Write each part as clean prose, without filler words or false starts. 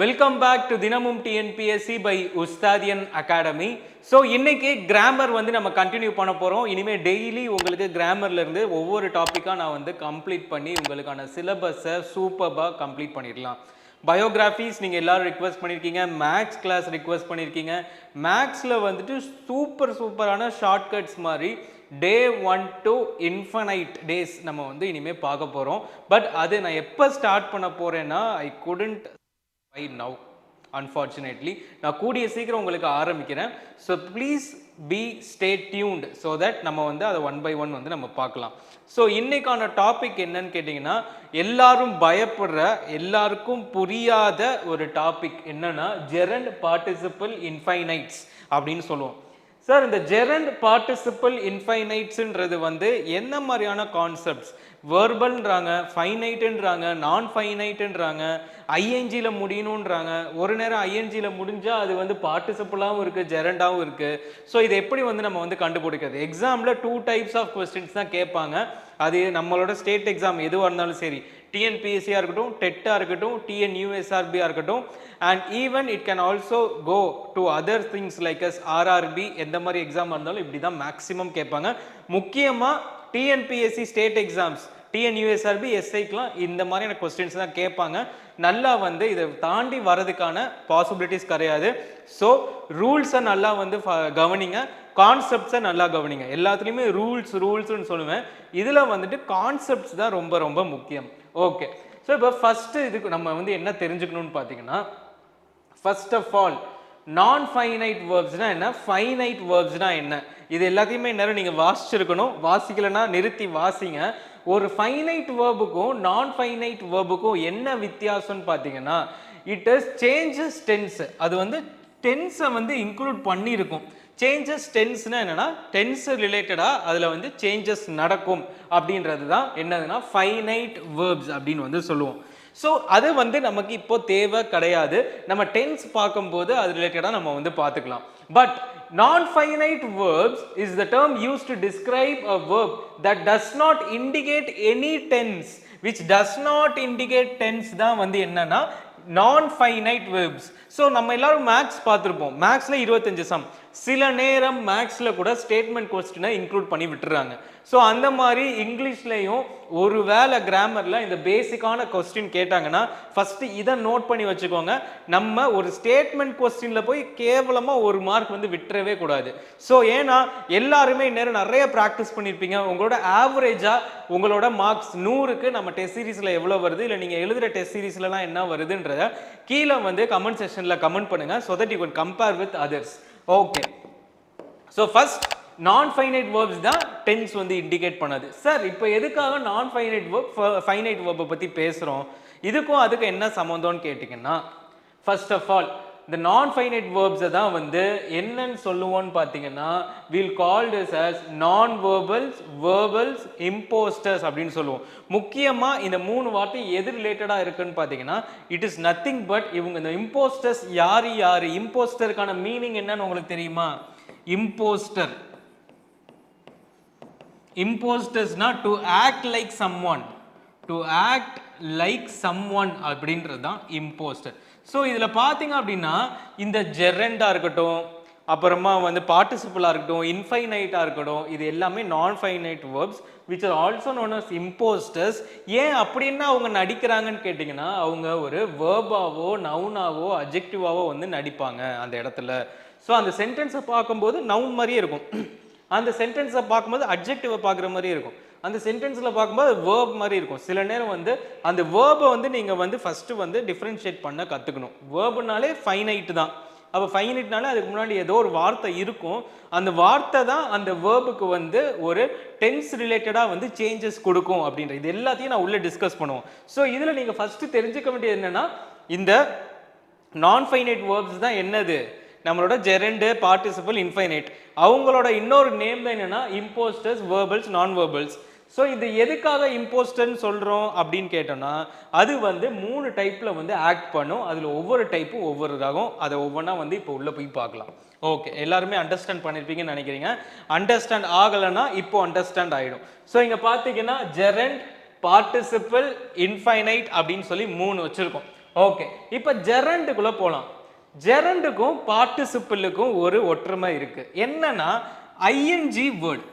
Welcome back to தினமும் TNPSC by Ustadian academy. So இன்னைக்கு grammar வந்து நம்ம கண்டினியூ பண்ண போகிறோம். இனிமேல் டெய்லி உங்களுக்கு கிராமர்லேருந்து ஒவ்வொரு டாப்பிக்காக நான் வந்து கம்ப்ளீட் பண்ணி உங்களுக்கான சிலபஸை சூப்பராக கம்ப்ளீட் பண்ணிடலாம். பயோகிராஃபிஸ் நீங்கள் எல்லோரும் ரிக்வெஸ்ட் பண்ணியிருக்கீங்க, மேக்ஸ் கிளாஸ் ரிக்வெஸ்ட் பண்ணியிருக்கீங்க. மேக்ஸில் வந்துட்டு சூப்பரான ஷார்ட்கட்ஸ் மாதிரி டே 1 to இன்ஃபனைட் டேஸ் நம்ம வந்து இனிமேல் பார்க்க போகிறோம். பட் அது நான் எப்போ ஸ்டார்ட் பண்ண போகிறேன்னா I couldn't by now unfortunately. நான் கூடிய சீக்கிரம் உங்களுக்கு ஆரம்பிக்கிறேன். So please be stay tuned so that நம்ம வந்து அதை 1 by 1 வந்து நம்ம பார்க்கலாம். ஸோ இன்னைக்கான டாபிக் என்னன்னு கேட்டிங்கன்னா, எல்லாரும் பயப்படுற, எல்லாருக்கும் புரியாத ஒரு டாபிக் என்னன்னா ஜெரண்ட் பார்ட்டிசிபிள் இன்ஃபைனைட்ஸ் அப்படின்னு சொல்லுவோம். சார், இந்த ஜெரண்ட் பார்ட்டிசிபிள் இன்ஃபைனைட்ஸ்ன்றது வந்து என்ன மாதிரியான கான்செப்ட்ஸ்? வேர்பல்ன்றாங்க, ஃபைனைட்டுன்றாங்க, நான் ஃபைனைட்டுன்றாங்க, ஐஎன்ஜியில் முடியணுன்றாங்க. ஒரு நேரம் ஐஎன்ஜியில் முடிஞ்சால் அது வந்து பார்ட்டிசிபிளாகவும் இருக்குது, ஜெரண்டாகவும் இருக்குது. ஸோ இது எப்படி வந்து நம்ம வந்து கண்டுபிடிக்கிறது? எக்ஸாமில் 2 types ஆஃப் கொஸ்டின்ஸ் தான் கேட்பாங்க. அது நம்மளோட ஸ்டேட் எக்ஸாம் எதுவாக இருந்தாலும் சரி, டிஎன்பிஎஸ்சியாக இருக்கட்டும், டெட்டாக இருக்கட்டும், டிஎன்யூஎஸ்ஆர்பியாக இருக்கட்டும், and even it can also go to other things like as RRB. எந்த மாதிரி எக்ஸாம் இருந்தாலும் இப்படி தான் மேக்ஸிமம் கேட்பாங்க. முக்கியமாக டிஎன்பிஎஸ்சி ஸ்டேட் எக்ஸாம்ஸ், டிஎன்யூஎஸ்ஆர்பி, எஸ்ஐக்கெலாம் இந்த மாதிரியான கொஸ்டின்ஸ் தான் கேட்பாங்க. நல்லா வந்து இதை தாண்டி வரதுக்கான பாசிபிலிட்டிஸ் கிடையாது. ஸோ ரூல்ஸை நல்லா வந்து கவனிங்க, கான்செப்ட்ஸை நல்லா கவனிங்க. எல்லாத்துலேயுமே ரூல்ஸ்னு சொல்லுவேன். இதில் வந்துட்டு கான்செப்ட்ஸ் தான் ரொம்ப முக்கியம். ஓகே, ஸோ இப்போ ஃபஸ்ட்டு இதுக்கு நம்ம வந்து என்ன தெரிஞ்சுக்கணும்னு பார்த்தீங்கன்னா, ஃபர்ஸ்ட் ஆஃப் ஆல் நான் ஃபைனைட் வேர்ப்ஸ்னா என்ன, ஃபைனைட் வேர்ப்ஸ்னா என்ன, இது எல்லாத்தையுமே நேரம் நீங்கள் வாசிச்சிருக்கணும். வாசிக்கலைன்னா நிறுத்தி வாசிங்க. ஒரு ஃபைனைட் வேர்புக்கும் நான் ஃபைனைட் வேர்புக்கும் என்ன வித்தியாசம்னு பார்த்தீங்கன்னா, இட் இஸ் சேஞ்சஸ் டென்ஸ். அது வந்து டென்ஸை வந்து இன்க்ளூட் பண்ணியிருக்கும். சேஞ்சஸ் டென்ஸ்னா என்னன்னா, டென்ஸ் ரிலேட்டடாக அதில் வந்து சேஞ்சஸ் நடக்கும் அப்படின்றது தான் என்னதுன்னா ஃபைனைட் வேர்ப்ஸ் அப்படின்னு வந்து சொல்லுவோம். ஸோ அது வந்து நமக்கு இப்போ தேவை கிடையாது. நம்ம டென்ஸ் பார்க்கும்போது அது ரிலேட்டடாக நம்ம வந்து பார்த்துக்கலாம். But non-finite verbs is the term used to describe a verb that does not indicate any tense. Which does not indicate tense தான் வந்து என்னன்னா non-finite verbs. ஸோ நம்ம எல்லாரும் மேக்ஸ் பார்த்துருப்போம். மேக்ஸில் 25 சம். சில நேரம் மேக்ஸில் கூட ஸ்டேட்மெண்ட் கொஸ்டினை இன்க்ளூட் பண்ணி விட்டுறாங்க. ஸோ அந்த மாதிரி இங்கிலீஷ்லேயும் ஒரு வேளை கிராமரில் இந்த பேசிக்கான கொஸ்டின் கேட்டாங்கன்னா ஃபஸ்ட்டு இதை நோட் பண்ணி வச்சுக்கோங்க. நம்ம ஒரு ஸ்டேட்மெண்ட் கொஸ்டினில் போய் கேவலமாக ஒரு மார்க் வந்து விட்டுறவே கூடாது. ஸோ ஏன்னா எல்லாருமே இந்நேரம் நிறைய ப்ராக்டிஸ் பண்ணியிருப்பீங்க. உங்களோட ஆவரேஜாக உங்களோட மார்க்ஸ் 100க்கு நம்ம டெஸ்ட் சீரீஸில் எவ்வளோ வருது, இல்லை நீங்கள் எழுதுகிற டெஸ்ட் சீரீஸ்லாம் என்ன வருதுன்றத கீழே வந்து கமெண்ட் செக்ஷனில் கமெண்ட் பண்ணுங்கள். So that you can compare with others. Okay, so first நான் ஃபைனைட் வேர்ப்ஸ் தான் டென்ஸ் வந்து இண்டிகேட் பண்ணது. சார், இப்போ எதுக்காக நான் ஃபைனைட் வேர்ப் ஃபைனைட் வேர்பை பற்றி பேசுகிறோம், இதுக்கும் அதுக்கு என்ன சம்மந்தம்னு கேட்டிங்கன்னா, ஃபர்ஸ்ட் ஆஃப் ஆல் இந்த நான் ஃபைனைட் வேர்ப்ஸை தான் வந்து என்னன்னு சொல்லுவோன்னு பார்த்தீங்கன்னா, வில் கால் திஸ் as நான் வேர்பல்ஸ், வேர்பல்ஸ், இம்போஸ்டர்ஸ் அப்படின்னு சொல்லுவோம். முக்கியமாக இந்த 3 வார்த்தை எது ரிலேட்டடாக இருக்குன்னு பார்த்தீங்கன்னா, இட் இஸ் நத்திங் பட் இவங்க இந்த இம்போஸ்டர்ஸ் யார். இம்போஸ்டருக்கான மீனிங் என்னன்னு உங்களுக்கு தெரியுமா? இம்போஸ்டர்ஸ்னா to act like someone, to act like someone அப்படின்றது தான் இம்போஸ்டர். ஸோ இதில் பார்த்தீங்க அப்படின்னா இந்த ஜெரண்டாக இருக்கட்டும், அப்புறமா வந்து பார்ட்டிசிபிளாக இருக்கட்டும், இன்ஃபைனைட்டாக இருக்கட்டும், இது எல்லாமே non finite verbs which are also known as impostors. ஏன் அப்படின்னா அவங்க நடிக்கிறாங்கன்னு கேட்டிங்கன்னா, அவங்க ஒரு வேர்பாவோ நவுனாவோ அட்ஜெக்டிவாவோ வந்து நடிப்பாங்க அந்த இடத்துல. ஸோ அந்த சென்டென்ஸை பார்க்கும்போது நவுன் மாதிரியே இருக்கும், அந்த சென்டென்ஸை பார்க்கும்போது அட்ஜெக்டிவை பார்க்குற மாதிரியே இருக்கும், அந்த சென்டென்ஸில் பார்க்கும்போது வேர்ப் மாதிரி இருக்கும். சில நேரம் வந்து அந்த வேர்பை வந்து நீங்கள் வந்து ஃபஸ்ட்டு வந்து டிஃப்ரென்ஷியேட் பண்ண கற்றுக்கணும். வேர்புனாலே ஃபைனைட்டு தான். அப்போ ஃபைனைட்னாலே அதுக்கு முன்னாடி ஏதோ ஒரு வார்த்தை இருக்கும், அந்த வார்த்தை தான் அந்த வேர்புக்கு வந்து ஒரு டென்ஸ் ரிலேட்டடாக வந்து சேஞ்சஸ் கொடுக்கும் அப்படின்ற இது எல்லாத்தையும் நான் உள்ளே டிஸ்கஸ் பண்ணுவோம். ஸோ இதில் நீங்கள் ஃபஸ்ட்டு தெரிஞ்சுக்க வேண்டியது என்னென்னா, இந்த நான் ஃபைனைட் வேர்ப்ஸ் தான் என்னது, நம்மளோட ஜெரண்டு, பார்ட்டிசிபிள், இன்ஃபைனைட். அவங்களோட இன்னொரு நேம் தான் என்னென்னா இம்போஸ்டர்ஸ், வேர்பல்ஸ், நான் வேர்பல்ஸ். ஸோ இது எதுக்காக இம்போஸ்டர்னு சொல்கிறோம் அப்படின்னு கேட்டோம்னா, அது வந்து 3 டைப்பில் வந்து ஆக்ட் பண்ணும். அதில் ஒவ்வொரு டைப்பும் ஒவ்வொரு ரகம். அதை ஒவ்வொன்றா வந்து இப்போ உள்ளே போய் பார்க்கலாம். ஓகே, எல்லாருமே அண்டர்ஸ்டாண்ட் பண்ணியிருப்பீங்கன்னு நினைக்கிறீங்க. அண்டர்ஸ்டாண்ட் ஆகலைன்னா இப்போ அண்டர்ஸ்டாண்ட் ஆகிடும். ஸோ இங்கே பார்த்தீங்கன்னா ஜெரண்ட், பார்ட்டிசிபிள், இன்ஃபைனைட் அப்படின்னு சொல்லி 3 வச்சுருக்கோம். ஓகே, இப்போ ஜெரண்டுக்குள்ள போலாம். ஜெரண்டுக்கும் பார்ட்டிசிபிளுக்கும் ஒரு ஒற்றுமை இருக்கு. என்னன்னா ING word,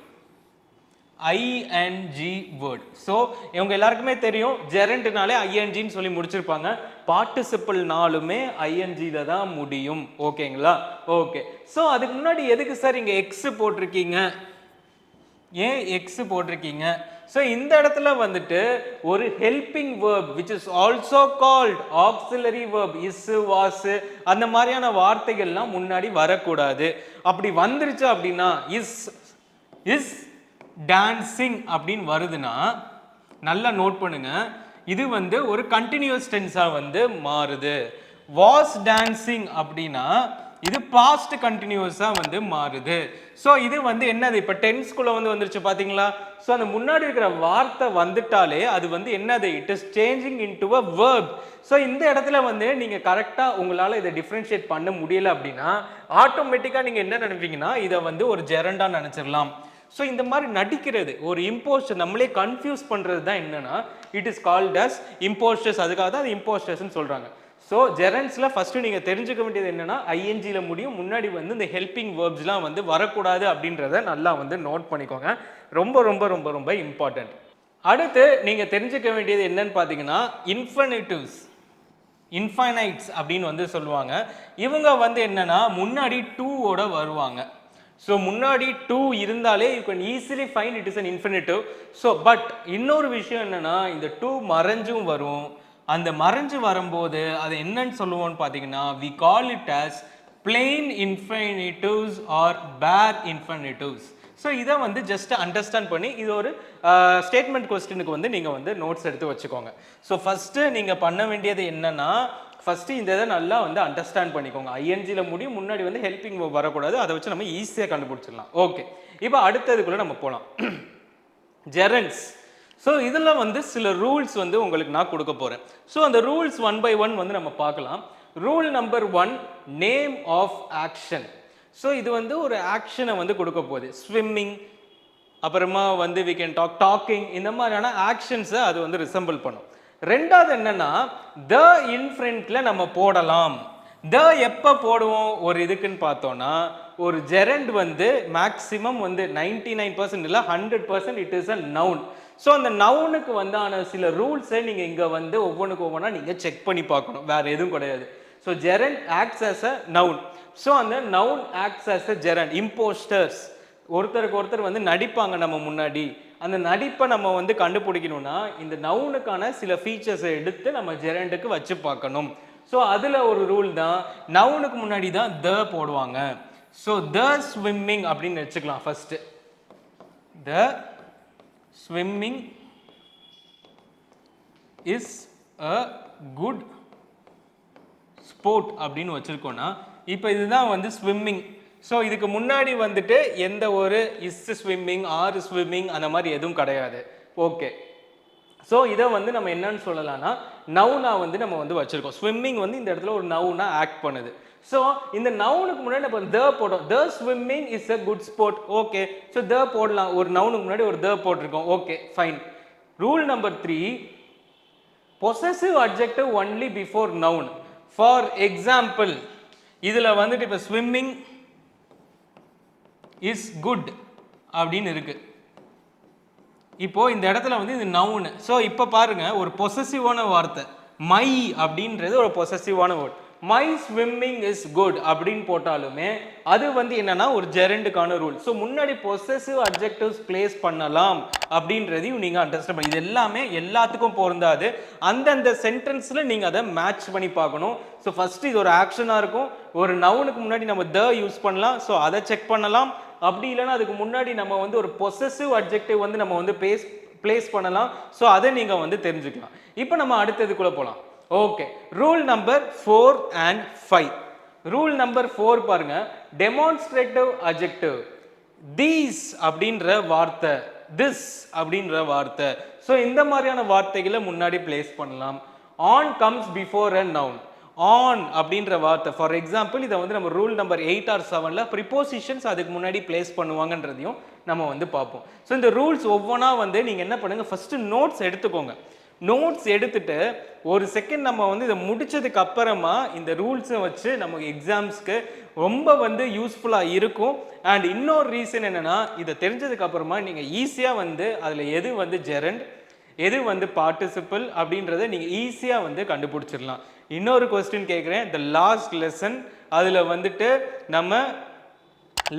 ING word. So இவங்க எல்லாருக்குமே தெரியும் ஜெரண்ட்னாலே ஐஎன்ஜின்னு சொல்லி முடிச்சிருப்பாங்க. பார்ட்டிசிபிள்னாலுமே ஐஎன்ஜில தான் முடியும். ஓகேங்களா? ஓகே. ஸோ அதுக்கு முன்னாடி எதுக்கு சார் இங்க எக்ஸ் போட்டிருக்கீங்க? ஏன் எக்ஸ் போட்டிருக்கீங்க? ஸோ இந்த இடத்துல வந்துட்டு ஒரு helping verb which is also called auxiliary verb, is was அந்த மாதிரியான வார்த்தைகள்லாம் முன்னாடி வரக்கூடாது. அப்படி வந்துருச்சு அப்படின்னா இஸ் டான்சிங் அப்படின்னு வருதுன்னா நல்லா நோட் பண்ணுங்க, இது வந்து ஒரு கண்டினியூஸ் டென்ஸா வந்து மாறுது. வாஸ் டான்சிங் அப்படின்னா இது பாஸ்ட் கண்டினியூஸா வந்து மாறுது. ஸோ இது வந்து என்னது, இப்போ டென்ஸ்குள்ள வந்து வந்துருச்சு பாத்தீங்களா? ஸோ அந்த முன்னாடி இருக்கிற வார்த்தை வந்துட்டாலே அது வந்து என்னது, it is changing into a verb. So இந்த இடத்துல வந்து நீங்க கரெக்டா உங்களால இதை டிஃபரன்ஷியேட் பண்ண முடியல அப்படின்னா ஆட்டோமேட்டிக்கா நீங்க என்ன நினைப்பீங்கன்னா இதை வந்து ஒரு ஜெரண்டா நினைச்சிடலாம். ஸோ இந்த மாதிரி நடிக்கிறது ஒரு இம்போஸ்டர், நம்மளே கன்ஃபியூஸ் பண்றது தான் என்னன்னா it is called as impostors. அதுக்காக தான் அது இம்போஸ்டர்ஸ்னு சொல்றாங்க. ஸோ ஜெரண்ட்ஸ்ல ஃபர்ஸ்ட் நீங்க தெரிஞ்சுக்க வேண்டியது என்னன்னா ஐஎன்ஜில முடியும், முன்னாடி வந்து இந்த ஹெல்பிங் வேர்ப்ஸ்லாம் வந்து வரக்கூடாது அப்படின்றத நல்லா வந்து நோட் பண்ணிக்கோங்க. ரொம்ப ரொம்ப ரொம்ப ரொம்ப இம்பார்ட்டன்ட். அடுத்து நீங்க தெரிஞ்சுக்க வேண்டியது என்னன்னு பார்த்தீங்கன்னா இன்ஃபினிட்டிவ்ஸ், இன்ஃபைனைட்ஸ் அப்படின்னு வந்து சொல்லுவாங்க. இவங்க வந்து என்னன்னா முன்னாடி டூவோட வருவாங்க. ஸோ முன்னாடி டூ இருந்தாலே you can easily find it is an infinitive. So but இன்னொரு விஷயம் என்னன்னா இந்த டூ மறைஞ்சும் வரும். அந்த மறைஞ்சு வரும்போது அது என்னன்னு சொல்லுவோம்னு பார்த்தீங்கன்னா we call it as plain infinitives or bare infinitives. So இதை வந்து ஜஸ்ட் அண்டர்ஸ்டாண்ட் பண்ணி இது ஒரு ஸ்டேட்மெண்ட் கொஸ்டினுக்கு வந்து நீங்கள் வந்து நோட்ஸ் எடுத்து வச்சுக்கோங்க. ஸோ ஃபஸ்ட்டு நீங்கள் பண்ண வேண்டியது என்னன்னா ஃபஸ்ட்டு இந்த இதை நல்லா வந்து அண்டர்ஸ்டாண்ட் பண்ணிக்கோங்க. ஐஎன்ஜியில் முடியும், முன்னாடி வந்து ஹெல்பிங் வரக்கூடாது, அதை வச்சு நம்ம ஈஸியாக கண்டுபிடிச்சிடலாம். ஓகே, இப்போ அடுத்ததுக்குள்ளே நம்ம போகலாம். ஜெரண்ட்ஸ். ஸோ இதில் வந்து சில ரூல்ஸ் வந்து உங்களுக்கு நான் கொடுக்க போகிறேன். ஸோ அந்த ரூல்ஸ் ஒன் பை ஒன் வந்து நம்ம பார்க்கலாம். Rule number 1, name of action. So இது வந்து ஒரு ஆக்ஷனை வந்து கொடுக்க போகுது. ஸ்விம்மிங், அப்புறமா வந்து வி கேன் டாக்கிங், இந்த மாதிரியான ஆக்ஷன்ஸை அது வந்து ரிசம்பிள் பண்ணும். ரெண்டாவது என்னன்னா த இன்ஃப்ரண்ட்ல நம்ம போடலாம். த எப்போ போடுவோம் ஒரு இதுக்குன்னு பார்த்தோம்னா ஒரு ஜெரண்ட் வந்து மேக்ஸிமம் வந்து 99% இல்லை 100% it is a noun. So அந்த நவுனுக்கு வந்தான சில ரூல்ஸை நீங்கள் இங்கே வந்து ஒவ்வொன்றுக்கு ஒவ்வொன்றா நீங்கள் செக் பண்ணி பார்க்கணும், வேற எதுவும் கிடையாது. So gerund acts as a noun. So அந்த noun acts as a gerund. Impostors ஒருத்தருக்கு ஒருத்தர் வந்து நடிப்பாங்க நம்ம முன்னாடி. அந்த நடிப்பை நம்ம வந்து கண்டுபிடிக்கணும்னா இந்த நவுனுக்கான சில ஃபீச்சர்ஸை எடுத்து நம்ம ஜெரண்டுக்கு வச்சு பார்க்கணும். ஸோ அதில் ஒரு ரூல் தான் நவுனுக்கு முன்னாடி தான் த போடுவாங்க. ஸோ த ஸ்விம்மிங் அப்படின்னு வச்சுக்கலாம். First the swimming is a good sport அப்படின்னு வச்சிருக்கோம்னா இப்போ இதுதான் வந்து ஸ்விம்மிங். ஸோ இதுக்கு முன்னாடி வந்துட்டு எந்த ஒரு இஸ் ஸ்விம்மிங் ஆர் ஸ்விம்மிங் அந்த மாதிரி எதுவும் கிடையாது. ஓகே, ஸோ இதை வந்து நம்ம என்னன்னு சொல்லலாம்னா நவுனா வந்து நம்ம வந்து வச்சிருக்கோம். ஸ்விம்மிங் வந்து இந்த இடத்துல ஒரு நவுனா ஆக்ட் பண்ணுது. ஸோ இந்த நவுனுக்கு முன்னாடி நம்ம த போடுறோம். The swimming is a good sport. Okay, so the போடலாம். ஒரு நவுனுக்கு முன்னாடி ஒரு த போட்டிருக்கோம். Okay, fine. Rule number 3, possessive adjective only before noun. For example இதில் வந்துட்டு இப்போ ஸ்விம்மிங் இஸ் குட் அப்படின்னு இருக்கு. இப்போ இந்த இடத்துல வந்து இது நவுன். ஸோ இப்போ பாருங்க ஒரு பொசசிவான வார்த்தை மை அப்படின்றது ஒரு பொசசிவான word. My swimming is good அப்படின்னு போட்டாலுமே அது வந்து என்னன்னா ஒரு ஜெரண்டுக்கான ரூல். ஸோ முன்னாடி பொசசிவ் அட்ஜெக்டிவ்ஸ் பிளேஸ் பண்ணலாம் அப்படின்றதையும் நீங்க அண்டர்ஸ்டாண்ட் பண்ணி, இது எல்லாமே எல்லாத்துக்கும் பொருந்தாது. அந்தந்த சென்டென்ஸ்ல நீங்க அதை மேட்ச் பண்ணி பார்க்கணும். ஸோ ஃபர்ஸ்ட் இது ஒரு ஆக்ஷனா இருக்கும். ஒரு நவுனுக்கு முன்னாடி நம்ம த யூஸ் பண்ணலாம். ஸோ அதை செக் பண்ணலாம். அப்படி இல்லைன்னா அதுக்கு முன்னாடி நம்ம வந்து ஒரு பொசசிவ் அட்ஜெக்டிவ் வந்து நம்ம வந்து பிளேஸ் பண்ணலாம். ஸோ அதை நீங்க வந்து தெரிஞ்சுக்கலாம். இப்போ நம்ம அடுத்ததுக்குள்ள போகலாம். Okay, rule number 4 and 5. Rule number 4 பாருங்க, டெமான்ஸ்ட்ரேட்டிவ் அட்ஜெக்டிவ். தீஸ் அப்படின்ற வார்த்தை, திஸ் அப்படின்ற வார்த்தை. ஸோ இந்த மாதிரியான வார்த்தைகளை முன்னாடி பிளேஸ் பண்ணலாம். On comes before a noun. On அப்படின்ற வார்த்தை ஃபார் எக்ஸாம்பிள் இதை வந்து நம்ம ரூல் நம்பர் 8 or 7ல ப்ரிப்போசிஷன்ஸ் அதுக்கு முன்னாடி பிளேஸ் பண்ணுவாங்கன்றதையும் நம்ம வந்து பார்ப்போம். ஸோ இந்த ரூல்ஸ் ஒவ்வொன்றா வந்து நீங்கள் என்ன பண்ணுங்க, ஃபர்ஸ்ட் நோட்ஸ் எடுத்துக்கோங்க. நோட்ஸ் எடுத்துட்டு ஒரு செகண்ட் நம்ம வந்து இதை முடிச்சதுக்கு அப்புறமா இந்த ரூல்ஸை வச்சு நமக்கு எக்ஸாம்ஸ்க்கு ரொம்ப வந்து யூஸ்ஃபுல்லாக இருக்கும். அண்ட் இன்னொரு ரீசன் என்னன்னா, இதை தெரிஞ்சதுக்கு அப்புறமா நீங்கள் ஈஸியாக வந்து அதில் எது வந்து ஜெரண்ட், எது வந்து பார்ட்டிசிபிள் அப்படின்றத நீங்கள் ஈஸியாக வந்து கண்டுபிடிச்சிடலாம். இன்னொரு கொஸ்டின் கேட்குறேன், த லாஸ்ட் லெசன் அதில் வந்துட்டு நம்ம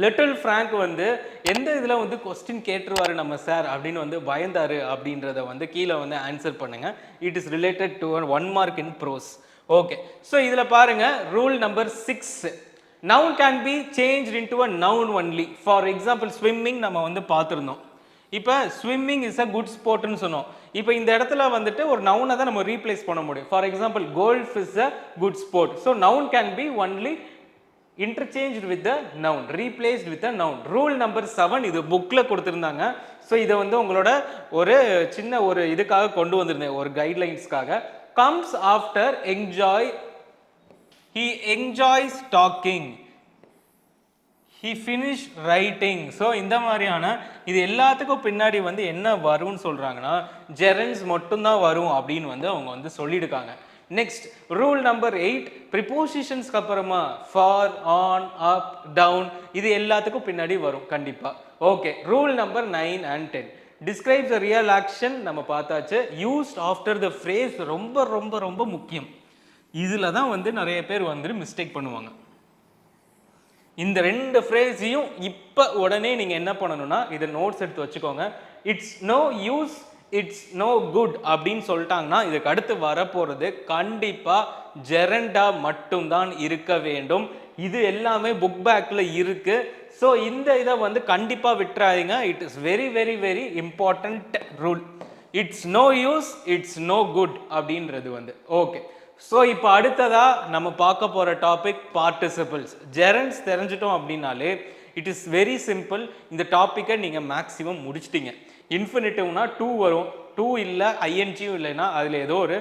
லிட்டில் ஃப்ராங்க் வந்து எந்த இதில் வந்து கொஸ்டின் கேட்டுருவாரு நம்ம சார் அப்படின்னு வந்து பயந்தாரு அப்படின்றத வந்து கீழே வந்து ஆன்சர் பண்ணுங்க. It is related to 1 mark in prose. Okay, so இதில் பாருங்க rule number 6, noun can be changed into a noun only. For example swimming நம்ம வந்து பார்த்துருந்தோம். இப்போ ஸ்விம்மிங் இஸ் அ குட் ஸ்போர்ட்னு சொன்னோம். இப்போ இந்த இடத்துல வந்துட்டு ஒரு நவுனை தான் நம்ம ரீப்ளேஸ் பண்ண முடியும். For example golf is a good sport. So noun can be only interchanged with the noun, replaced with the noun. Rule number 7 இது புக்ல கொடுத்திருந்தாங்க. ஸோ இதை வந்து உங்களோட ஒரு சின்ன ஒரு இதுக்காக கொண்டு வந்திருந்தேன், ஒரு கைட்லைன்ஸ்க்காக. comes after enjoy, he enjoys talking, he finished writing. So இந்த மாதிரியான இது எல்லாத்துக்கும் பின்னாடி வந்து என்ன வரும்னு சொல்றாங்கன்னா ஜெரண்ட்ஸ் மட்டும்தான் வரும் அப்படின்னு வந்து அவங்க வந்து சொல்லியிருக்காங்க. நெக்ஸ்ட் ரூல் நம்பர் 8, ப்ரிப்போசிஷன்ஸ்க்கு அப்புறமா ஃபார், ஆன், அப், டவுன் இது எல்லாத்துக்கும் பின்னாடி வரும் கண்டிப்பா. Okay, rule number 9 and 10, describes a real action நம்ம பார்த்தாச்சு. யூஸ்ட் ஆஃப்டர் த ஃப்ரேஸ் ரொம்ப ரொம்ப ரொம்ப முக்கியம். இதில் தான் வந்து நிறைய பேர் வந்து மிஸ்டேக் பண்ணுவாங்க. இந்த 2 ஃப்ரேஸையும் இப்போ உடனே நீங்கள் என்ன பண்ணணும்னா இதை நோட்ஸ் எடுத்து வச்சுக்கோங்க. It's no use, it's no good அப்படின்னு சொல்லிட்டாங்கன்னா இதுக்கு அடுத்து வரப்போகிறது கண்டிப்பாக ஜெரண்டா மட்டும்தான் இருக்க வேண்டும். இது எல்லாமே புக் பேக்கில் இருக்கு. ஸோ இந்த இதை வந்து கண்டிப்பாக விட்டுறாதீங்க. It is very very very important rule. It's no use, it's no good அப்படின்றது வந்து. ஓகே, ஸோ இப்போ அடுத்ததா நம்ம பார்க்க போகிற டாபிக் பார்ட்டிசிபிள்ஸ். ஜெரண்ட்ஸ் தெரிஞ்சிட்டோம் அப்படின்னாலே இட் இஸ் வெரி சிம்பிள். இந்த டாப்பிக்கை நீங்கள் மேக்ஸிமம் முடிச்சிட்டிங்க. இன்ஃபினிட்டிவ்னா 2 வரும், 2 இல்லை ஐஎன்ஜியும் இல்லைன்னா அதில் ஏதோ ஒரு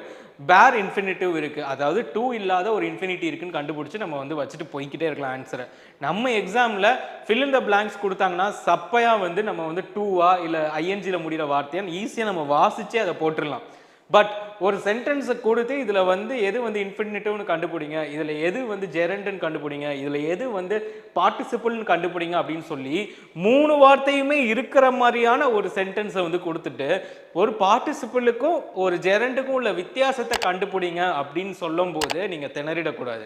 பேர் இன்ஃபினிட்டிவ் இருக்குது, அதாவது 2 இல்லாத ஒரு இன்ஃபினிட்டி இருக்குன்னு கண்டுபிடிச்சி நம்ம வந்து வச்சுட்டு போய்கிட்டே இருக்கலாம் ஆன்சரை. நம்ம எக்ஸாமில் ஃபில் இன் த பிளாங்க்ஸ் கொடுத்தாங்கன்னா சப்பையாக வந்து நம்ம வந்து 2வா இல்லை ஐஎன்ஜியில் முடிகிற வார்த்தையான்னு ஈஸியாக நம்ம வாசிச்சே அதை போட்டுடலாம். பட் ஒரு சென்டென்ஸை கொடுத்து இதில் வந்து எது வந்து இன்ஃபினிட்டிவ்னு கண்டுபிடிங்க, இதில் எது வந்து ஜெரண்ட்னு கண்டுபிடிங்க, இதில் எது வந்து பார்ட்டிசிபிள்னு கண்டுபிடிங்க அப்படின்னு சொல்லி 3 வார்த்தையுமே இருக்கிற மாதிரியான ஒரு சென்டென்ஸை வந்து கொடுத்துட்டு ஒரு பார்ட்டிசிபிளுக்கும் ஒரு ஜெரண்டுக்கும் உள்ள வித்தியாசத்தை கண்டுபிடிங்க அப்படின்னு சொல்லும் போது நீங்கள் திணறிடக்கூடாது.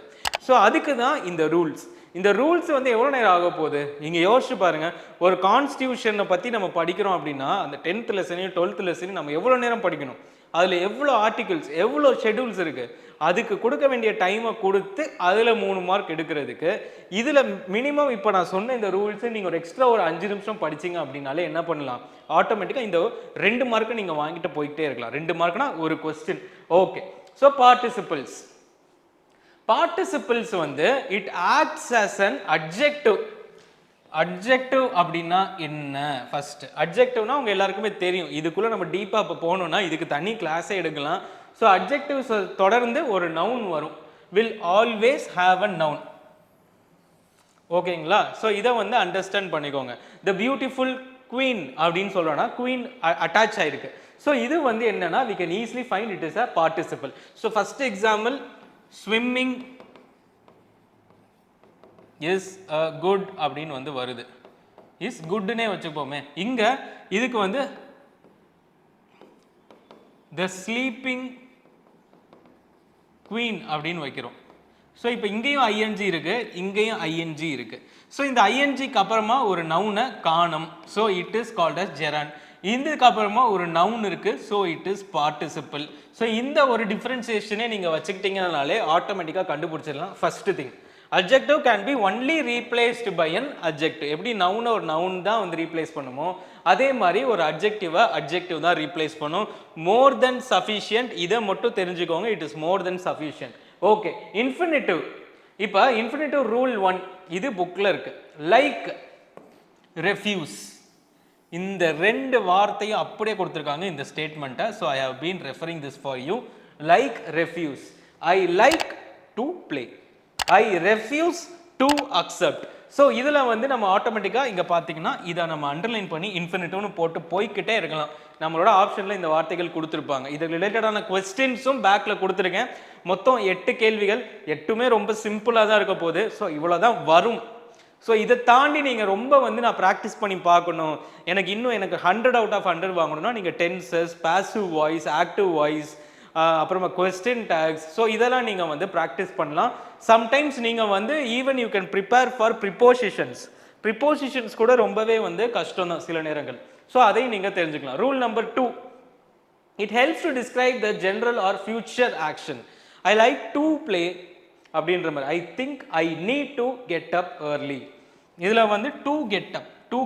ஸோ அதுக்கு தான் இந்த ரூல்ஸ். இந்த ரூல்ஸ் வந்து எவ்வளோ நேரம் ஆக போகுது இங்கே யோசிச்சு பாருங்க. ஒரு கான்ஸ்டியூஷனை பற்றி நம்ம படிக்கிறோம் அப்படின்னா அந்த 10th லெசனையும் 12th லெசனையும் நம்ம எவ்வளோ நேரம் படிக்கணும், அதில் எவ்வளோ ஆர்டிகிள்ஸ், எவ்வளோ ஷெடியூல்ஸ் இருக்குது, அதுக்கு கொடுக்க வேண்டிய டைமை கொடுத்து அதில் 3 மார்க் எடுக்கிறதுக்கு இதில் மினிமம் இப்போ நான் சொன்ன இந்த ரூல்ஸை நீங்கள் ஒரு எக்ஸ்ட்ரா ஒரு 5 நிமிஷம் படிச்சிங்க அப்படின்னாலே என்ன பண்ணலாம், ஆட்டோமேட்டிக்காக இந்த 2 மார்க்கை நீங்கள் வாங்கிட்டு போயிட்டே இருக்கலாம். 2 மார்க்னா ஒரு question. Okay, so participles. Participles வந்து it acts as an adjective. Adjective அப்படின்னா என்ன? ஃபர்ஸ்ட் அட்ஜெக்டிவ்னா உங்க எல்லாருக்குமே தெரியும். இதுக்குள்ள நம்ம டீப்பா இப்போ போகணும்னா இதுக்கு தனி கிளாஸே எடுக்கலாம். ஸோ அட்ஜெக்டிவ்ஸ் தொடர்ந்து ஒரு நவுன் வரும். Will always have a noun. ஓகேங்களா? ஸோ இதை வந்து அண்டர்ஸ்டாண்ட் பண்ணிக்கோங்க. த பியூட்டிஃபுல் குவீன் அப்படின்னு சொல்றோம்னா குவீன் அட்டாச் ஆயிருக்கு. ஸோ இது வந்து என்னன்னா we can easily find it is a participle. So first example swimming is good அப்படின்னு வந்து வருது. இஸ் குட்னே வச்சுப்போமே. இங்க இதுக்கு வந்து த ஸ்லீப்பிங் குவீன் அப்படின்னு வைக்கிறோம். ஸோ இப்போ இங்கேயும் ஐஎன்ஜி இருக்கு, இங்கேயும் ஐஎன்ஜி இருக்கு. ஸோ இந்த ஐஎன்ஜிக்கு அப்புறமா ஒரு நவுனை காணும். So it is called as gerund. இதுக்கு அப்புறமா ஒரு நவுன் இருக்கு. So it is participle. So இந்த ஒரு டிஃபரன்சியேஷனே நீங்க வச்சுக்கிட்டீங்கனாலே ஆட்டோமேட்டிக்காக கண்டுபிடிச்சிடலாம். First thing, adjective can be only replaced by an adjective. எப்படி நவுனை ஒரு நவுன் தான் வந்து ரீப்ளேஸ் பண்ணுமோ அதே மாதிரி ஒரு அட்ஜெக்டிவை அட்ஜெக்டிவ் தான் ரீப்ளேஸ் பண்ணும். மோர் தென் சஃபிஷியன்ட், இதை மட்டும் தெரிஞ்சுக்கோங்க. It is more then sufficient. Okay, infinitive. இப்போ இன்ஃபினிட்டிவ் ரூல் 1 இது புக்ல இருக்கு. லைக், ரெஃப்யூஸ், இந்த 2 வார்த்தையும் அப்படியே கொடுத்துருக்காங்க இந்த ஸ்டேட்மெண்ட்டை. So I have been referring this for you. Like, refuse. I like to play, I refuse to accept. So இதில் வந்து நம்ம ஆட்டோமேட்டிக்காக இங்கே பார்த்தீங்கன்னா இதை நம்ம அண்டர்லைன் பண்ணி இன்ஃபினிட்டிவ்னு போட்டு போய்கிட்டே இருக்கலாம். நம்மளோட ஆப்ஷனில் இந்த வார்த்தைகள் கொடுத்துருப்பாங்க. இது ரிலேட்டடான கொஸ்டின்ஸும் பேக்கில் கொடுத்துருக்கேன். மொத்தம் 8 கேள்விகள், 8மே ரொம்ப சிம்பிளாக தான் இருக்க போகுது. ஸோ இவ்வளோ தான் வரும். ஸோ இதை தாண்டி நீங்கள் ரொம்ப வந்து நான் ப்ராக்டிஸ் பண்ணி பார்க்கணும், எனக்கு இன்னும் எனக்கு 100 out of 100 வாங்கணும்னா நீங்கள் tenses, passive voice, active voice, அப்புறமா கொஸ்டின் டேக்ஸ், ஸோ இதெல்லாம் நீங்கள் வந்து ப்ராக்டிஸ் பண்ணலாம். சம்டைம்ஸ் நீங்கள் வந்து even you can prepare for prepositions கூட ரொம்பவே வந்து கஷ்டம் தான் சில நேரங்கள். ஸோ அதையும் நீங்கள் தெரிஞ்சுக்கலாம். Rule number 2, it helps to describe the general or future action. I like to play அப்படின்ற மாதிரி. I think I need to get up early. இதில் வந்து to get up, to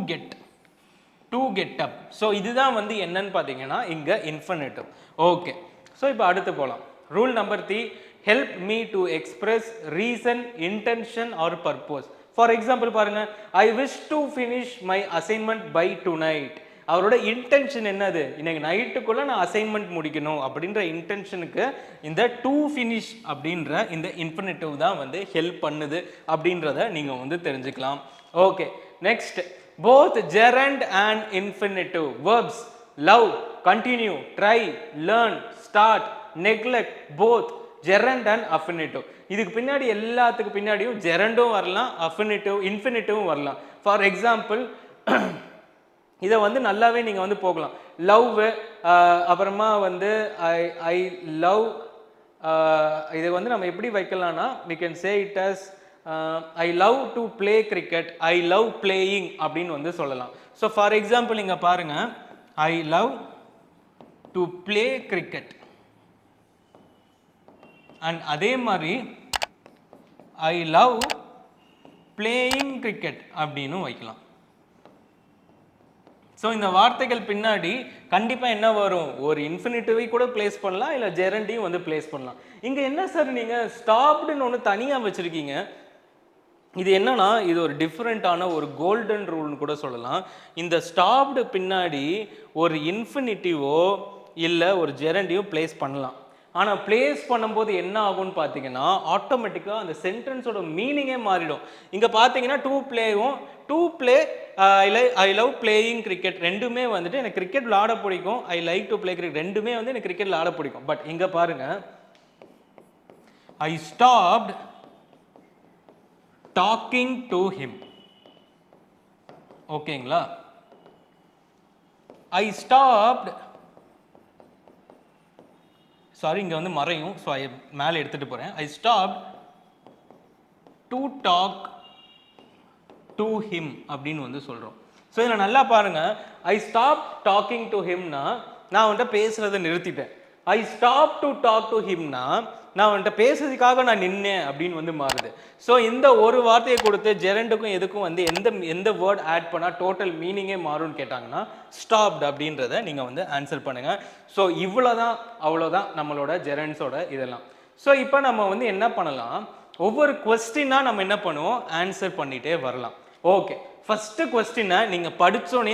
get up. So இதுதான் வந்து என்னன்னு பார்த்தீங்கன்னா இங்கே இன்ஃபினிட்டிவ். ஓகே, ஸோ இப்போ அடுத்து போகலாம். Rule number 3, help me to express reason, intention or purpose. For example பாருங்க, I wish to finish my assignment by tonight. அவரோட இன்டென்ஷன் என்னது, இன்னைக்கு நைட்டுக்குள்ள நான் அசைன்மெண்ட் முடிக்கணும் அப்படின்ற இன்டென்ஷனுக்கு இந்த டு ஃபினிஷ் அப்படின்ற இந்த இன்ஃபினிட்டிவ் தான் வந்து ஹெல்ப் பண்ணுது அப்படின்றத நீங்க வந்து தெரிஞ்சுக்கலாம். Okay, next, both gerund and infinitive verbs love, continue, try, learn, start, neglect, both gerund and infinitive. இதுக்கு பின்னாடி எல்லாத்துக்கு பின்னாடியும் ஜெரண்டும் வரலாம், அஃபினிட்டிவ், இன்ஃபினிட்டிவும் வரலாம். ஃபார் எக்ஸாம்பிள் இதை வந்து நல்லாவே நீங்கள் வந்து போகலாம். லவ், அப்புறமா வந்து ஐ லவ், இதை வந்து நம்ம எப்படி வைக்கலாம்னா we can say it as I love to play cricket, I love playing அப்படின்னு வந்து சொல்லலாம். ஸோ ஃபார் எக்ஸாம்பிள் இங்கே பாருங்க, I love to play cricket, and அதே மாதிரி I love playing cricket அப்படின்னு வைக்கலாம். ஸோ இந்த வார்த்தைகள் பின்னாடி கண்டிப்பாக என்ன வரும், ஒரு இன்ஃபினிட்டிவை கூட பிளேஸ் பண்ணலாம், இல்லை ஜெரண்டையும் வந்து பிளேஸ் பண்ணலாம். இங்கே என்ன சார் நீங்கள் ஸ்டாப்டுன்னு ஒன்று தனியாக வச்சுருக்கீங்க, இது என்னன்னா இது ஒரு டிஃப்ரெண்ட்டான ஒரு கோல்டன் ரூல்னு கூட சொல்லலாம். இந்த ஸ்டாப்டு பின்னாடி ஒரு இன்ஃபினிட்டிவோ இல்லை ஒரு ஜெரண்டையோ பிளேஸ் பண்ணலாம். ஆனால் பிளேஸ் பண்ணும்போது என்ன ஆகும்னு பார்த்தீங்கன்னா ஆட்டோமேட்டிக்காக அந்த சென்டென்ஸோட மீனிங்கே மாறிடும். இங்கே பார்த்தீங்கன்னா to play I love playing cricket, ரெண்டுமே வந்துட்டு எனக்கு கிரிக்கெட் விளாட பிடிக்கும், I like to play cricket, ரெண்டுமே வந்து எனக்கு கிரிக்கெட் விளாட பிடிக்கும். பட் இங்கே பாருங்க, I stopped talking to him. ஓகேங்களா, ஐ ஸ்டாப்ட், சாரி இங்கே வந்து மறையும், ஸோ ஐ மேலே எடுத்துகிட்டு போகிறேன். I stopped to talk to him அப்படின்னு வந்து சொல்கிறோம். ஸோ இதில் நல்லா பாருங்கள், ஐ ஸ்டாப் டாக்கிங் டு ஹிம்னா நான் வந்துட்டு பேசுகிறத நிறுத்திட்டேன். I stop to talk to ஹிம்னா நான் வந்துட்டு பேசுறதுக்காக நான் நின்னேன் அப்படின்னு வந்து மாறுது. ஸோ இந்த ஒரு வார்த்தையை கொடுத்து ஜெரண்டுக்கும் எதுக்கும் வந்து எந்த வேர்ட் ஆட் பண்ணால் டோட்டல் மீனிங்கே மாறும்னு கேட்டாங்கன்னா ஸ்டாப்ட் அப்படின்றத நீங்கள் வந்து ஆன்சர் பண்ணுங்கள். ஸோ இவ்வளோதான், அவ்வளோதான் நம்மளோட ஜெரண்ட்ஸோட இதெல்லாம். ஸோ இப்போ நம்ம வந்து என்ன பண்ணலாம், ஒவ்வொரு கொஸ்டினாக நம்ம என்ன பண்ணுவோம், ஆன்சர் பண்ணிகிட்டே வரலாம். ஓகே, ஃபஸ்ட்டு கொஸ்டினை நீங்கள் படித்தோடனே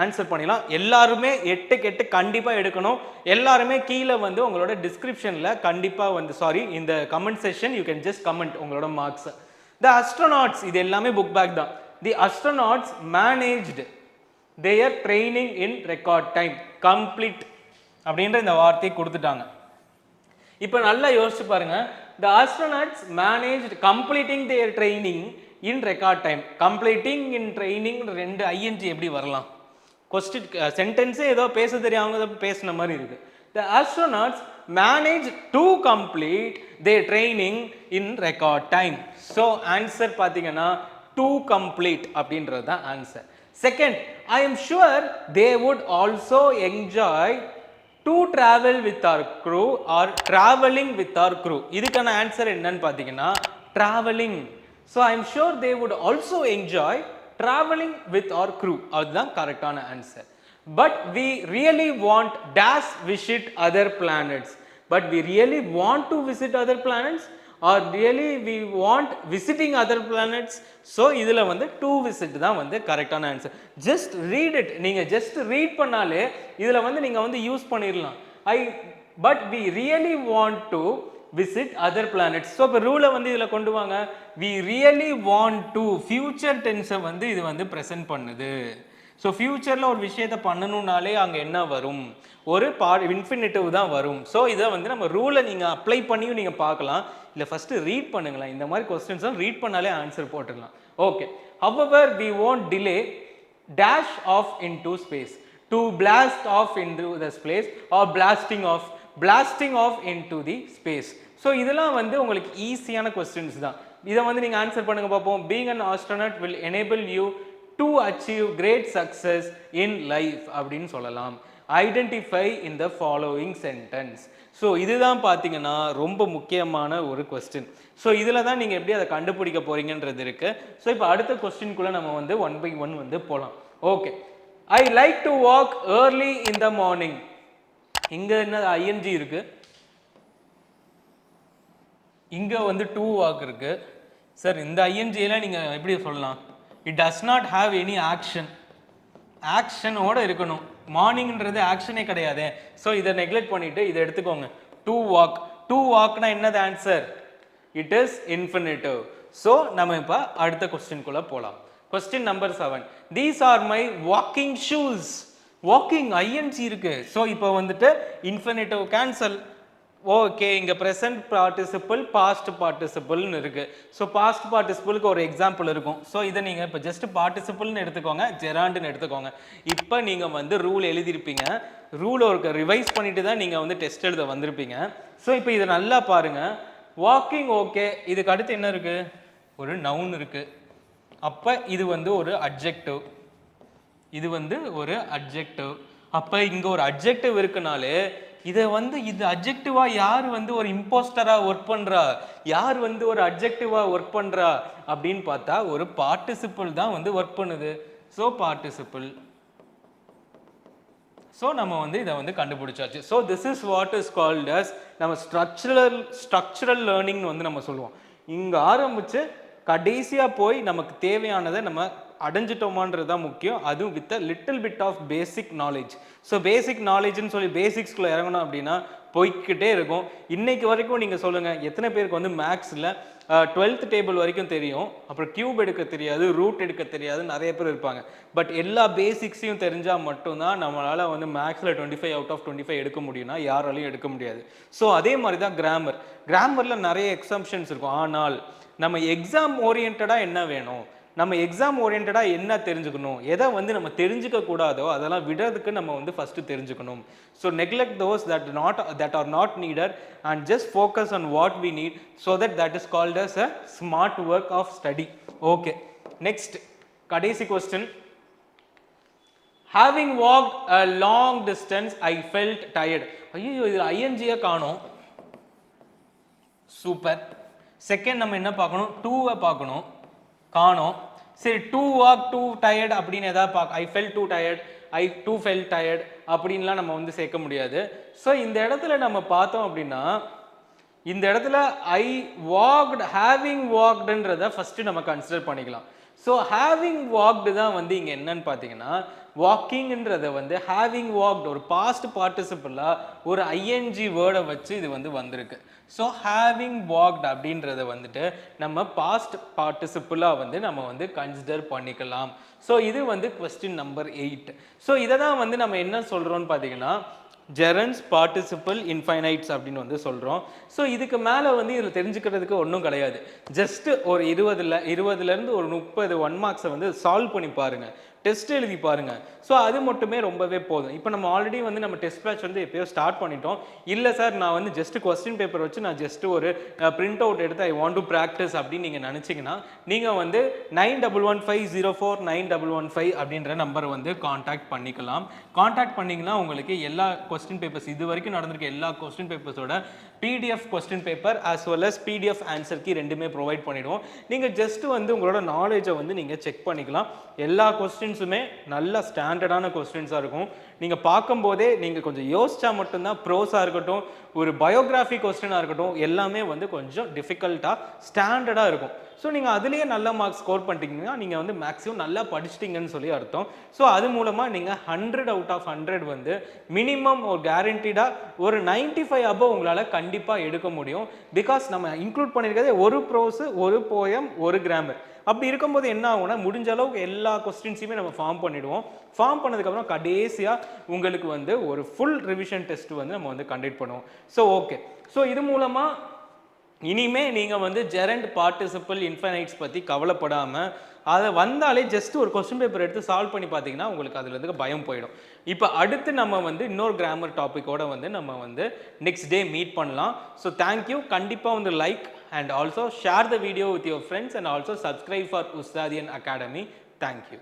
ஆன்சர் பண்ணிடலாம். எல்லாருமே 8 கண்டிப்பாக எடுக்கணும். எல்லாருமே கீழே வந்து உங்களோட டிஸ்கிரிப்ஷனில் கண்டிப்பாக வந்து இந்த comment session you can just comment உங்களோட மார்க்ஸ். த அஸ்ட்ரோநாட்ஸ், இது எல்லாமே புக் பேக் தான். The astronauts managed their training in record time complete அப்படின்ற இந்த வார்த்தையை கொடுத்துட்டாங்க. இப்போ நல்லா யோசிச்சு பாருங்க, the astronauts managed completing their training in record time. Completing in training 2 ING எப்படி வரலாம், கொஸ்டின் சென்டென்ஸே ஏதோ பேச தெரியாம பேசின மாதிரி இருக்கு. The astronauts manage to complete their training in record time. So answer பார்த்தீங்கன்னா டு கம்ப்ளீட் அப்படின்றது தான் answer. Second, I am sure they would also enjoy to travel with our crew or travelling with our crew. இதுக்கான answer என்னன்னு பார்த்தீங்கன்னா travelling. So I am sure they would also enjoy traveling with our crew. அதுதான் கரெக்டான answer. But we really want dash visit other planets. But we really want to visit other planets or really we want visiting other planets. So இதுல வந்து to visit தான் வந்து கரெக்டான answer. Just read it. நீங்க just read பண்ணாலே இதுல வந்து நீங்க வந்து யூஸ் பண்ணிரலாம். But we really want to visit other planets. So இப்போ ரூலை வந்து இதில் கொண்டு வாங்க. we really want to future டென்ஸை வந்து இது வந்து ப்ரெசென்ட் பண்ணுது. ஸோ ஃபியூச்சரில் ஒரு விஷயத்தை பண்ணணும்னாலே அங்கே என்ன வரும், ஒரு இன்ஃபினிட்டிவ் தான் வரும். ஸோ இதை வந்து நம்ம ரூலை நீங்கள் அப்ளை பண்ணியும் நீங்கள் பார்க்கலாம், இல்லை ஃபஸ்ட்டு ரீட் பண்ணுங்களேன். இந்த மாதிரி கொஸ்டின்ஸ்லாம் ரீட் பண்ணாலே ஆன்சர் போட்டுடலாம். Okay, however we won't delay dash off into space, to blast off into the space or blasting off into the space. So இதெல்லாம் வந்து உங்களுக்கு ஈஸியான கொஸ்டின்ஸ் தான். இதை வந்து நீங்கள் ஆன்சர் பண்ணுங்க பார்ப்போம். being an astronaut will enable you to achieve great success in life அப்படின்னு சொல்லலாம். identify in the following sentence. So இதுதான் பார்த்தீங்கன்னா ரொம்ப முக்கியமான ஒரு கொஸ்டின். ஸோ இதில் தான் நீங்கள் எப்படி அதை கண்டுபிடிக்க போறீங்கன்றது இருக்கு. ஸோ இப்போ அடுத்த கொஸ்டின்குள்ளே நம்ம வந்து 1 by 1 வந்து போகலாம். Okay, I like to walk early in the morning. இங்கே என்ன ஐஎன்ஜி இருக்கு, இங்கே வந்து டு வாக் இருக்கு. சார் இந்த ஐஎன்ஜியெல்லாம் நீங்கள் எப்படி சொல்லலாம், it does not have any action. ஆக்ஷனோட இருக்கணும். மார்னிங்ன்றது ஆக்ஷனே கிடையாது. ஸோ இதை நெக்லெக்ட் பண்ணிட்டு இதை எடுத்துக்கோங்க. டு வாக், டு வாக்னா என்னது answer, it is infinitive. So நம்ம இப்போ அடுத்த கொஸ்டின்குள்ளே போகலாம். Question number 7, these are my walking shoes. Walking ING இருக்கு. ஸோ இப்போ வந்துட்டு இன்ஃபினிட்டிவ் கேன்சல். ஓகே, இங்கே ப்ரெசன்ட் பார்ட்டிசிபிள் பாஸ்ட் பார்ட்டிசிபிள்னு இருக்கு. ஸோ பாஸ்ட் பார்ட்டிசிபிளுக்கு ஒரு எக்ஸாம்பிள் இருக்கும். ஸோ இதை நீங்கள் இப்போ ஜஸ்ட் பார்ட்டிசிபிள்னு எடுத்துக்கோங்க, ஜெராண்டுன்னு எடுத்துக்கோங்க. இப்போ நீங்கள் வந்து ரூல் எழுதியிருப்பீங்க, ரூல் ஒரு ரிவைஸ் பண்ணிட்டு தான் நீங்கள் வந்து டெஸ்ட் எழுத வந்திருப்பீங்க. ஸோ இப்போ இதை நல்லா பாருங்க. வாக்கிங் ஓகே, இதுக்கு அடுத்து என்ன இருக்கு, ஒரு நவுன் இருக்கு. அப்போ இது வந்து ஒரு அட்ஜெக்டிவ், இது வந்து ஒரு அட்ஜெக்டிவ். அப்போ இங்கே ஒரு அட்ஜெக்டிவ் இருக்குனாலே இதை வந்து இது அட்ஜெக்டிவா யார் வந்து ஒரு இம்போஸ்டரா ஒர்க் பண்றா, யார் வந்து ஒரு அட்ஜெக்டிவா ஒர்க் பண்றா அப்படின்னு பார்த்தா ஒரு பார்ட்டிசிபிள் தான் வந்து ஒர்க் பண்ணுது. So participle. ஸோ நம்ம வந்து இதை வந்து கண்டுபிடிச்சாச்சு. So this is what is called as நம்ம ஸ்ட்ரக்சரல் லேர்னிங்னு வந்து நம்ம சொல்லுவோம். இங்கே ஆரம்பிச்சு கடைசியாக போய் நமக்கு தேவையானதை நம்ம அடைஞ்சிட்டோமான்றது தான் முக்கியம். அதுவும் with a little bit of basic knowledge. So basic நாலேஜ்னு சொல்லி பேசிக்ஸ்குள்ளே இறங்கணும் அப்படின்னா போய்கிட்டே இருக்கும். இன்னைக்கு வரைக்கும் நீங்கள் சொல்லுங்கள், எத்தனை பேருக்கு வந்து மேக்ஸில் 12th டேபிள் வரைக்கும் தெரியும், அப்புறம் கியூப் எடுக்க தெரியாது, ரூட் எடுக்க தெரியாது, நிறைய பேர் இருப்பாங்க. பட் எல்லா பேசிக்ஸையும் தெரிஞ்சால் மட்டும்தான் நம்மளால் வந்து மேக்ஸில் 25 out of 25 எடுக்க முடியும்னா யாராலையும் எடுக்க முடியாது. ஸோ அதே மாதிரி தான் கிராமர். கிராமரில் நிறைய எக்ஸம்ஷன்ஸ் இருக்கும். ஆனால் நம்ம எக்ஸாம் ஓரியன்டாக என்ன வேணும், நம்ம எக்ஸாம் ஓரியன்டாக என்ன தெரிஞ்சுக்கணும், எதை வந்து நம்ம தெரிஞ்சுக்க கூடாதோ அதெல்லாம் விடுறதுக்கு நம்ம வந்து ஃபஸ்ட்டு தெரிஞ்சுக்கணும். So neglect those that are not needed and just focus on what we need, so that is called as a smart work of study. Okay, next கடைசி question. Having walked a long distance I felt tired. ஐயோ இது ஐஎன்ஜியை காணோம். Super. Second நம்ம என்ன பார்க்கணும், டூவை பார்க்கணும், காணோம். சரி, டூ வாக் டூ டயர்ட் அப்படின்னு எதாவது பார்க்க, ஐ ஃபெல் டூ டயர்ட், ஐ டூ ஃபெல் டயர்ட் அப்படின்லாம் நம்ம வந்து சேர்க்க முடியாது. ஸோ இந்த இடத்துல நம்ம பார்த்தோம் அப்படின்னா இந்த இடத்துல ஐ வாக்டு, ஹேவிங் வாக்டுன்றதை ஃபஸ்ட்டு நம்ம கன்சிடர் பண்ணிக்கலாம். ஸோ ஹேவிங் வாக்டு தான் வந்து இங்கே என்னன்னு பார்த்தீங்கன்னா வாக்கிங்ன்றதை வந்து ஹேவிங் வாக்டு ஒரு பாஸ்ட் பார்ட்டிசிபிளாக ஒரு ஐஎன்ஜி வேர்டை வச்சு இது வந்து வந்திருக்கு. ஸோ ஹேவிங் வாக்டு அப்படின்றத வந்துட்டு நம்ம பாஸ்ட் பார்ட்டிசிபிளாக வந்து நம்ம வந்து கன்சிடர் பண்ணிக்கலாம். ஸோ இது வந்து கொஸ்டின் நம்பர் 8. ஸோ இதை தான் வந்து நம்ம என்ன சொல்கிறோன்னு பார்த்தீங்கன்னா ஜெரன்ஸ் பார்ட்டிசிபிள் இன்ஃபைனைட்ஸ் அப்படின்னு வந்து சொல்கிறோம். ஸோ இதுக்கு மேலே வந்து இதில் தெரிஞ்சுக்கிறதுக்கு ஒன்றும் கிடையாது. ஜஸ்ட்டு ஒரு 20லேருந்து ஒரு 30 1 மார்க்ஸை வந்து சால்வ் பண்ணி பாருங்கள், டெஸ்ட் எழுதி பாருங்க. ஸோ அது மட்டுமே ரொம்பவே போதும். இப்போ நம்ம ஆல்ரெடி வந்து நம்ம டெஸ்ட் பேட்ச் வந்து எப்பயோ ஸ்டார்ட் பண்ணிட்டோம். இல்லை சார் நான் வந்து ஜஸ்ட் கொஸ்டின் பேப்பர் வச்சு நான் ஜஸ்ட் ஒரு பிரிண்ட் அவுட் எடுத்து ஐ வாண்ட் டு ப்ராக்டிஸ் அப்படின்னு நீங்கள் நினச்சிங்கன்னா நீங்கள் வந்து 9115049115 அப்படின்ற நம்பரை வந்து காண்டாக்ட் பண்ணிக்கலாம். காண்டாக்ட் பண்ணிங்கன்னா உங்களுக்கு எல்லா கொஸ்டின் பேப்பர்ஸ் இது வரைக்கும் நடந்திருக்க எல்லா கொஸ்டின் பேப்பர்ஸோட PDF question paper as well as PDF answer key ரெண்டுமே ப்ரொவைட் பண்ணிடுவோம். நீங்கள் ஜஸ்ட் வந்து உங்களோட நாலேஜை வந்து நீங்கள் செக் பண்ணிக்கலாம். எல்லா கொஸ்டின்ஸுமே நல்ல ஸ்டாண்டர்டான கொஸ்டின்ஸாக இருக்கும். நீங்கள் பார்க்கும்போதே நீங்கள் கொஞ்சம் யோசிச்சா மட்டும்தான் ப்ரோஸாக இருக்கட்டும், ஒரு பயோகிராஃபி கொஸ்டினாக இருக்கட்டும், எல்லாமே வந்து கொஞ்சம் டிஃபிகல்ட்டாக ஸ்டாண்டர்டாக இருக்கும். ஸோ நீங்கள் அதுலேயே நல்ல மார்க்ஸ் ஸ்கோர் பண்ணிட்டீங்கன்னா நீங்கள் வந்து மேக்ஸிமம் நல்லா படிச்சிட்டிங்கன்னு சொல்லி அர்த்தம். ஸோ அது மூலமாக நீங்கள் 100 அவுட் ஆஃப் 100 வந்து மினிமம் ஒரு கேரண்டீடாக ஒரு 95 அபவ் உங்களால் கண்டிப்பாக எடுக்க முடியும். பிகாஸ் நம்ம இன்க்ளூட் பண்ணியிருக்கிறதே ஒரு ப்ரோஸு, ஒரு போயம், ஒரு கிராமர். அப்படி இருக்கும்போது என்ன ஆகும்னா, முடிஞ்ச அளவுக்கு எல்லா கொஸ்டின்ஸையுமே நம்ம ஃபார்ம் பண்ணிவிடுவோம். ஃபார்ம் பண்ணதுக்கப்புறம் கடைசியாக உங்களுக்கு வந்து ஒரு ஃபுல் ரிவிஷன் டெஸ்ட் வந்து நம்ம வந்து கண்டக்ட் பண்ணுவோம். So okay. ஸோ இது மூலமாக இனிமே நீங்கள் வந்து ஜெரண்ட், பார்ட்டிசிபிள், இன்ஃபைனைட்ஸ் பற்றி கவலைப்படாமல் அதை வந்தாலே ஜஸ்ட் ஒரு கொஸ்டின் பேப்பர் எடுத்து சால்வ் பண்ணி பார்த்தீங்கன்னா உங்களுக்கு அதில் இருந்து பயம் போயிடும். இப்போ அடுத்து நம்ம வந்து இன்னொரு கிராமர் டாப்பிக்கோட வந்து நம்ம வந்து நெக்ஸ்ட் டே மீட் பண்ணலாம். So thank you. கண்டிப்பாக வந்து like and also share the video with your friends and also subscribe for Ustadian academy. Thank you.